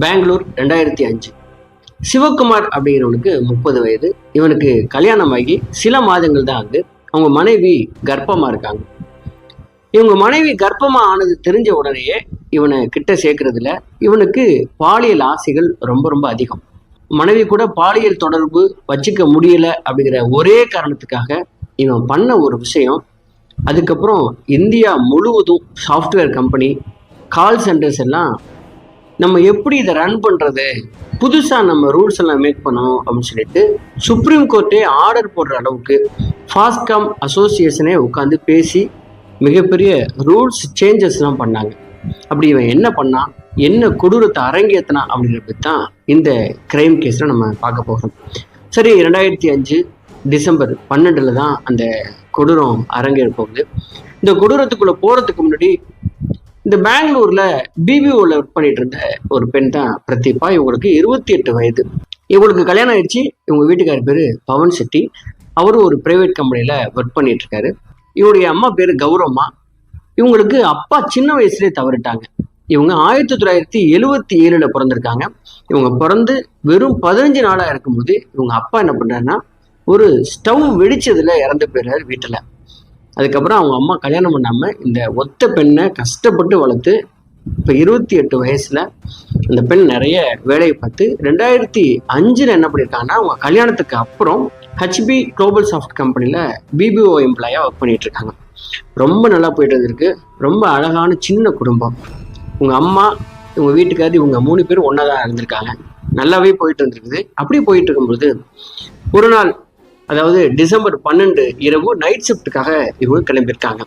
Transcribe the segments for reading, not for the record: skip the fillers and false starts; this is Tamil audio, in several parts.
பெங்களூர் 2005. சிவகுமார் அப்படிங்கிறவனுக்கு 30 வயது. இவனுக்கு கல்யாணமாகி சில மாதங்கள் தான் ஆகுது. அவங்க மனைவி கர்ப்பமா இருக்காங்க. இவங்க மனைவி கர்ப்பமா ஆனது தெரிஞ்ச உடனேயே இவனை கிட்ட சேர்க்கறதுல இவனுக்கு பாலியல் ஆசைகள் ரொம்ப ரொம்ப அதிகம். மனைவி கூட பாலியல் தொடர்பு வச்சுக்க முடியல அப்படிங்கிற ஒரே காரணத்துக்காக இவன் பண்ண ஒரு விஷயம். அதுக்கப்புறம் இந்தியா முழுவதும் சாஃப்ட்வேர் கம்பெனி, கால் சென்டர்ஸ் எல்லாம் நம்ம எப்படி இதை ரன் பண்றது, புதுசா நம்ம ரூல்ஸ் எல்லாம் மேக் பண்ணணும் அப்படின்னு சொல்லிட்டு சுப்ரீம் கோர்ட்டே ஆர்டர் போடுற அளவுக்கு ஃபாஸ்காம் அசோசியேஷனே உட்காந்து பேசி மிகப்பெரிய ரூல்ஸ் சேஞ்சஸ்லாம் பண்ணாங்க. அப்படி இவன் என்ன பண்ணான், என்ன கொடூரத்தை அரங்கேற்றினான் அப்படிங்கிறது தான் இந்த கிரைம் கேஸில் நம்ம பார்க்க போகிறோம். சரி, 2005 டிசம்பர் 12 தான் அந்த கொடூரம் அரங்கேற போகுது. இந்த கொடூரத்துக்குள்ள போறதுக்கு முன்னாடி இந்த பெங்களூர்ல பிபிஓல ஒர்க் பண்ணிட்டு இருந்த ஒரு பெண் தான் பிரதீபா. இவங்களுக்கு 28 வயது. இவங்களுக்கு கல்யாணம் ஆயிடுச்சு. இவங்க வீட்டுக்கார பேரு பவன் செட்டி. அவரும் ஒரு பிரைவேட் கம்பெனில ஒர்க் பண்ணிட்டு இருக்காரு. இவருடைய அம்மா பேரு கௌரவமா. இவங்களுக்கு அப்பா சின்ன வயசுலேயே தவறிட்டாங்க. இவங்க 1977 பிறந்திருக்காங்க. இவங்க பிறந்து வெறும் 15 நாளா இருக்கும்போது இவங்க அப்பா என்ன பண்றாருன்னா ஒரு ஸ்டவ் வெடிச்சதுல இறந்து போயிடுறாரு வீட்டுல. அதுக்கப்புறம் அவங்க அம்மா கல்யாணம் பண்ணாம இந்த ஒத்த பெண்ணை கஷ்டப்பட்டு வளர்த்து இப்ப 28 வயசுல அந்த பெண் நிறைய வேலையை பார்த்து 2005 என்ன பண்ணியிருக்காங்கன்னா அவங்க கல்யாணத்துக்கு அப்புறம் ஹெச்பி குளோபல் சாஃப்ட் கம்பெனில பிபிஓ எம்ப்ளாயா ஒர்க் பண்ணிட்டு இருக்காங்க. ரொம்ப நல்லா போயிட்டு இருந்திருக்கு. ரொம்ப அழகான சின்ன குடும்பம். உங்க அம்மா, இவங்க வீட்டுக்காரர், இவங்க 3 பேரும் ஒன்னாதான் இருந்திருக்காங்க. நல்லாவே போயிட்டு இருந்திருக்குது. அப்படி போயிட்டு இருக்கும்போது ஒரு நாள், அதாவது டிசம்பர் 12 இரவு நைட் ஷிஃப்ட்டுக்காக இவங்க கிளம்பியிருக்காங்க.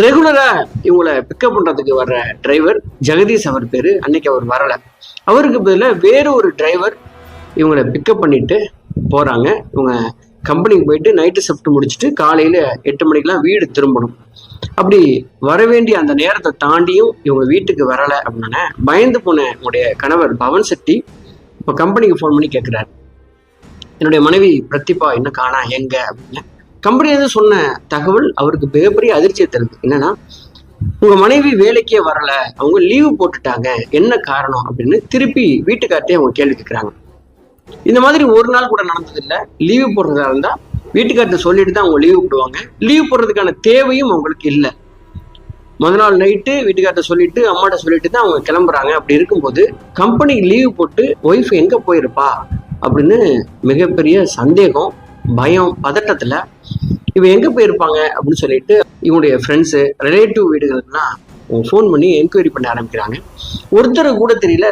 ரெகுலரா இவங்களை பிக்கப் பண்றதுக்கு வர்ற டிரைவர் ஜெகதீஷ் அவர் பேரு. அன்னைக்கு அவர் வரல. அவருக்கு பதிலாக வேற ஒரு டிரைவர் இவங்களை பிக்கப் பண்ணிட்டு போறாங்க. இவங்க கம்பெனிக்கு போயிட்டு நைட்டு ஷிஃப்ட் முடிச்சுட்டு காலையில 8 மணிக்கெல்லாம் வீடு திரும்பணும். அப்படி வர வேண்டிய அந்த நேரத்தை தாண்டியும் இவங்க வீட்டுக்கு வரல அப்படின்னா பயந்து போன உங்களுடைய கணவர் பவன் செட்டி இப்போ கம்பெனிக்கு ஃபோன் பண்ணி கேட்கிறாரு, என்னுடைய மனைவி பிரதீபா என்ன காணா, எங்க அப்படின்னு. கம்பெனியிலிருந்து சொன்ன தகவல் அவருக்கு மிகப்பெரிய அதிர்ச்சியை தருது. என்னன்னா, உங்க மனைவி வேலைக்கே வரல, அவங்க லீவு போட்டுட்டாங்க, என்ன காரணம் அப்படின்னு திருப்பி வீட்டுக்கார்ட்டே அவங்க கேள்வி கேட்கிறாங்க. இந்த மாதிரி ஒரு நாள் கூட நடந்தது இல்லை. லீவு போடுறதா இருந்தா வீட்டுக்கார்ட்ட சொல்லிட்டு தான் அவங்க லீவு போடுவாங்க. லீவு போடுறதுக்கான தேவையும் அவங்களுக்கு இல்லை. முதல் நாள் நைட்டு வீட்டுக்கார்ட்ட சொல்லிட்டு அம்மாட்ட சொல்லிட்டு தான் அவங்க கிளம்புறாங்க. அப்படி இருக்கும்போது கம்பெனிக்கு லீவு போட்டு ஒய்ஃப் எங்க போயிருப்பா அப்படின்னு மிகப்பெரிய சந்தேகம், பயம், பதட்டத்துல இவ எங்க போயிருப்பாங்க அப்படின்னு சொல்லிட்டு இவங்களுடைய ஃப்ரெண்ட்ஸு, ரிலேட்டிவ் வீடுகளுக்குலாம் ஃபோன் பண்ணி என்கொயரி பண்ண ஆரம்பிக்கிறாங்க. ஒருத்தர் கூட தெரியல